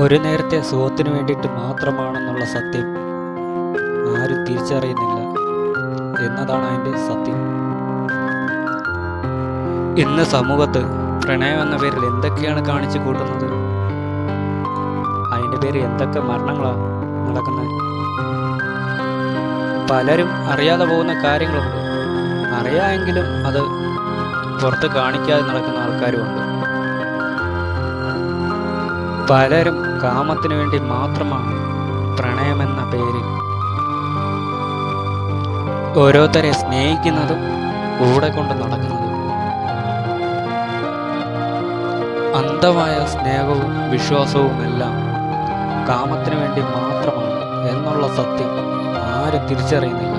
ഒരു നേരത്തെ സുഖത്തിനു വേണ്ടിയിട്ട് മാത്രമാണെന്നുള്ള സത്യം ആരും തിരിച്ചറിയുന്നില്ല എന്നതാണ് അതിൻ്റെ സത്യം. ഇന്ന് സമൂഹത്ത് പ്രണയം എന്ന പേരിൽ എന്തൊക്കെയാണ് കാണിച്ചു കൂട്ടുന്നത്? അതിൻ്റെ പേര് എന്തൊക്കെ മരണങ്ങളാണ് നടക്കുന്നത്? പലരും അറിയാതെ പോകുന്ന കാര്യങ്ങളുണ്ട്. അറിയാമെങ്കിലും അത് പുറത്ത് കാണിക്കാതെ നടക്കുന്ന ആൾക്കാരുമുണ്ട്. പലരും കാമത്തിനു വേണ്ടി മാത്രമാണ് പ്രണയമെന്ന പേരിൽ ഓരോരുത്തരെ സ്നേഹിക്കുന്നതും കൂടെ കൊണ്ട് നടക്കുന്നതും. അന്ധമായ സ്നേഹവും വിശ്വാസവും എല്ലാം കാമത്തിനു വേണ്ടി മാത്രമാണ് എന്നുള്ള സത്യം ആരും തിരിച്ചറിയുന്നില്ല.